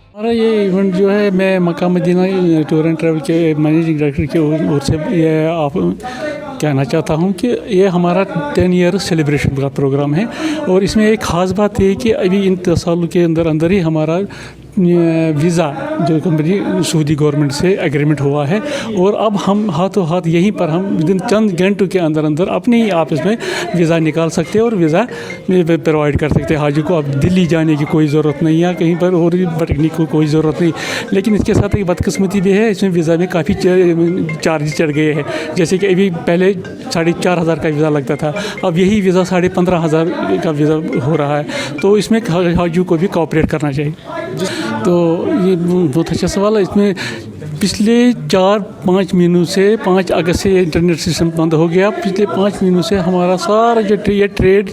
हमारा ये इवेंट जो है, मैं Mecca Medina tour and travel के मैनेजिंग डायरेक्टर की ओर से ये आप कहना चाहता हूँ कि ये हमारा 10 ईयर सेलिब्रेशन का प्रोग्राम है। और इसमें एक ख़ास बात ये है कि अभी इन 10 सालों के अंदर ही हमारा वीज़ा जो कंपनी सऊदी गवर्नमेंट से एग्रीमेंट हुआ है, और अब हम हाथों हाथ यहीं पर हम विदिन चंद घंटों के अंदर अपने ही ऑफिस में वीज़ा निकाल सकते हैं और वीज़ा प्रोवाइड कर सकते हैं। हाजी को अब दिल्ली जाने की कोई ज़रूरत नहीं है, कहीं पर और भटकने को कोई ज़रूरत नहीं। लेकिन इसके साथ एक बदकिस्मती भी है, इसमें वीज़ा में काफ़ी चार्ज चढ़ गए हैं। जैसे कि अभी पहले 4,500 का वीज़ा लगता था, अब यही वीज़ा 15,500 का वीज़ा हो रहा है। तो इसमें हाजी को भी कोऑपरेट करना चाहिए। तो ये बहुत अच्छा सवाल है। इसमें पिछले 4-5 महीनों से 5 अगस्त से इंटरनेट सिस्टम बंद हो गया। पिछले 5 महीनों से हमारा सारा जो ये ट्रेड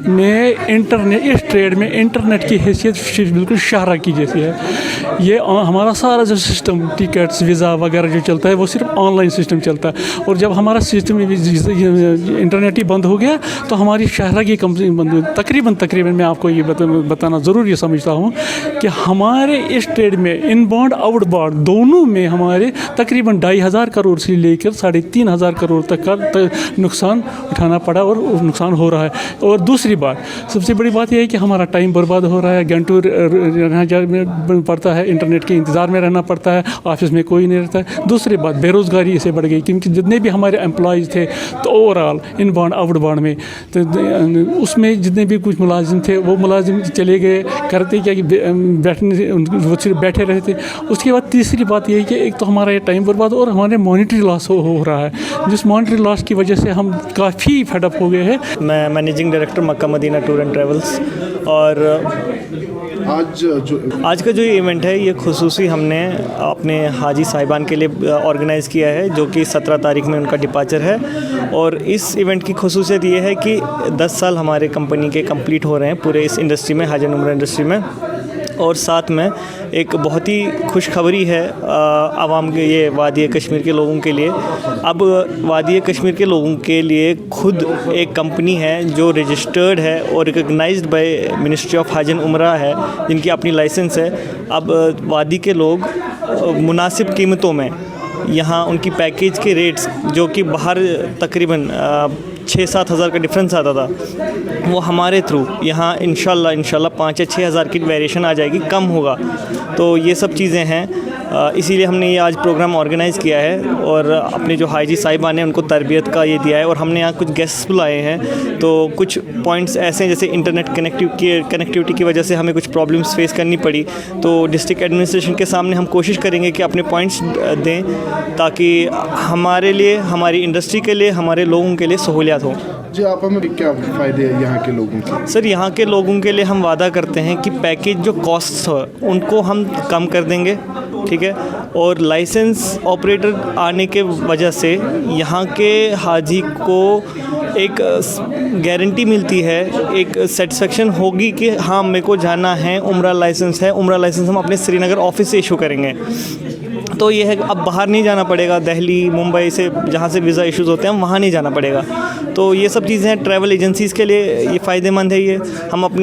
में इस ट्रेड में इंटरनेट की हैसियत बिल्कुल शाहरा की जैसी है। ये हमारा सारा जो सिस्टम टिकट्स वीज़ा वगैरह जो चलता है वो सिर्फ ऑनलाइन सिस्टम चलता है। और जब हमारा सिस्टम इंटरनेट ही बंद हो गया तो हमारी शाहरा की कंपनी बंद हुई। तकरीबन मैं आपको ये बताना ज़रूरी समझता हूँ कि हमारे इस ट्रेड में इनबाउंड आउटबाउंड दोनों में हमारे तकरीबन 2,500 करोड़ से लेकर 3,500 करोड़ तक का नुकसान उठाना पड़ा और नुकसान हो रहा है। और दूसरी बात, सबसे बड़ी बात यह है कि हमारा टाइम बर्बाद हो रहा है, घंटों रहना पड़ता है, इंटरनेट के इंतज़ार में रहना पड़ता है, ऑफिस में कोई नहीं रहता है। दूसरी बात, बेरोज़गारी इससे बढ़ गई, क्योंकि जितने भी हमारे एम्प्लॉयज़ थे तो ओवरऑल इनबाउंड आउटबाउंड में तो उसमें जितने भी कुछ मुलाजिम थे वो मुलाजिम चले गए, करते क्या कि बैठने वो सिर्फ बैठे रहते। उसके बाद तीसरी बात यह है कि एक तो हमारा ये टाइम बर्बाद और हमारे मॉनिटरी लॉस हो रहा है, जिस मॉनिटरी लॉस की वजह से हम काफ़ी फेडअप हो गए हैं। मैं managing director Mecca Medina tour and travels, और आज का जो इवेंट है ये खुसूसी हमने अपने हाजी साहिबान के लिए ऑर्गेनाइज़ किया है, जो कि 17 तारीख में उनका डिपार्चर है। और इस इवेंट की खुसूसियत ये है कि 10 साल हमारे कंपनी के कंप्लीट हो रहे हैं पूरे इस इंडस्ट्री में, हज एंड उम्रा इंडस्ट्री में। और साथ में एक बहुत ही खुशखबरी है आवाम के, ये वादी कश्मीर के लोगों के लिए। अब वादी कश्मीर के लोगों के लिए खुद एक कंपनी है जो रजिस्टर्ड है और रिकग्नाइज्ड बाय मिनिस्ट्री ऑफ हज एंड उम्रा है, जिनकी अपनी लाइसेंस है। अब वादी के लोग मुनासिब कीमतों में यहाँ उनकी पैकेज के रेट्स, जो कि बाहर तकरीबन 6-7 हज़ार का डिफरेंस आता था, वो हमारे थ्रू यहाँ इंशाल्लाह 5 या 6 हज़ार की वेरिएशन आ जाएगी, कम होगा। तो ये सब चीज़ें हैं, इसीलिए हमने ये आज प्रोग्राम ऑर्गेनाइज़ किया है। और अपने जो हाजी साहिबान हैं उनको तरबियत का ये दिया है। और हमने यहाँ कुछ गेस्ट्स बुलाए हैं, तो कुछ पॉइंट्स ऐसे हैं जैसे इंटरनेट कनेक्टिविटी की वजह से हमें कुछ प्रॉब्लम्स फेस करनी पड़ी, तो डिस्ट्रिक्ट एडमिनिस्ट्रेशन के सामने हम कोशिश करेंगे कि अपने पॉइंट्स दें, ताकि हमारे लिए, हमारी इंडस्ट्री के लिए, हमारे लोगों के लिए सहूलियत हो। जी, आप हमें क्या फ़ायदे हैं यहाँ के लोगों के? सर, यहाँ के लोगों के लिए हम वादा करते हैं कि पैकेज जो कॉस्ट है उनको हम कम कर देंगे, ठीक है। और लाइसेंस ऑपरेटर आने के वजह से यहाँ के हाजी को एक गारंटी मिलती है, एक सेटिस्फेक्शन होगी कि हाँ मेरे को जाना है, उम्रा लाइसेंस है, उम्रा लाइसेंस हम अपने श्रीनगर ऑफिस से इशू करेंगे। तो ये है, अब बाहर नहीं जाना पड़ेगा, दिल्ली मुंबई से जहाँ से वीज़ा इश्यूज़ होते हैं वहाँ नहीं जाना पड़ेगा। तो ये सब चीज़ें हैं, ट्रैवल एजेंसीज़ के लिए ये फ़ायदेमंद है। ये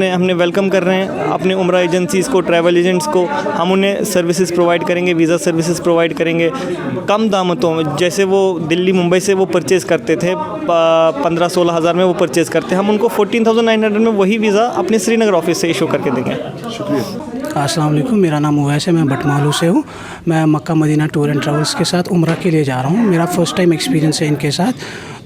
हमने वेलकम कर रहे हैं अपने उम्रा एजेंसीज़ को, ट्रैवल एजेंट्स को। हम उन्हें सर्विसेज प्रोवाइड करेंगे, वीज़ा सर्विसेज प्रोवाइड करेंगे कम दामों में। जैसे वो दिल्ली मुंबई से वो परचेज़ करते थे 15-16 हज़ार में वो परचेज़ करते हैं, हम उनको 14,900 में वही वीज़ा अपने श्रीनगर ऑफिस से इशू करके देंगे। शुक्रिया। अस्सलाम वालेकुम, मेरा नाम उवैस है, मैं बटमालू से हूँ। मैं Mecca Medina tour and travels के साथ उम्रा के लिए जा रहा हूँ। मेरा फ़र्स्ट टाइम एक्सपीरियंस है इनके साथ।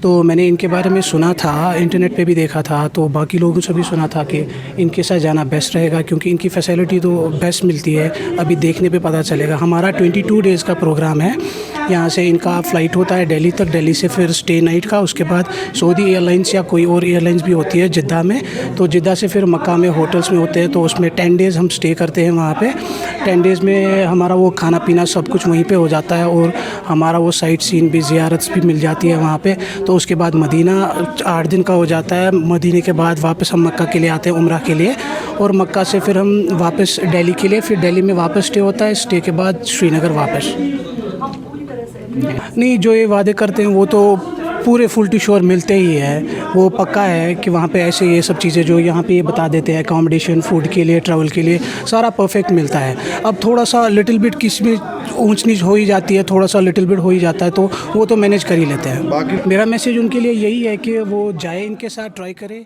तो मैंने इनके बारे में सुना था, इंटरनेट पे भी देखा था, तो बाकी लोगों से भी सुना था कि इनके साथ जाना बेस्ट रहेगा, क्योंकि इनकी फ़ैसिलिटी तो बेस्ट मिलती है। अभी देखने पे पता चलेगा। हमारा 22 डेज़ का प्रोग्राम है। यहाँ से इनका फ़्लाइट होता है दिल्ली तक, दिल्ली से फिर स्टे नाइट का, उसके बाद सऊदी एयरलाइंस या कोई और एयरलाइंस भी होती है जिद्दा में, तो जिद्दा से फिर मक्का में होटल्स में होते हैं, तो उसमें 10 डेज़ हम स्टे करते हैं वहाँ पे। 10 डेज़ में हमारा वो खाना पीना सब कुछ वहीं पे हो जाता है, और हमारा वो साइट सीन भी, ज़ियारत भी मिल जाती है वहाँ पे। तो उसके बाद मदीना 8 दिन का हो जाता है। मदीने के बाद वापस हम मक्का के लिए आते हैं उम्रा के लिए, और मक्का से फिर हम वापस दिल्ली के लिए, फिर दिल्ली में वापस स्टे होता है, स्टे के बाद श्रीनगर वापस। नहीं, जो ये वादे करते हैं वो तो पूरे फुल टू श्योर मिलते ही है, वो पक्का है कि वहाँ पे ऐसे ये सब चीज़ें जो यहाँ पे ये बता देते हैं, अकोमोडेशन, फूड के लिए, ट्रैवल के लिए सारा परफेक्ट मिलता है। अब थोड़ा सा लिटिल बिट किसी में ऊंच नीच हो ही जाती है, थोड़ा सा लिटिल बिट हो ही जाता है, तो वो तो मैनेज कर ही लेते हैं। बाकी मेरा मैसेज उनके लिए यही है कि वो जाए, इनके साथ ट्राई करे।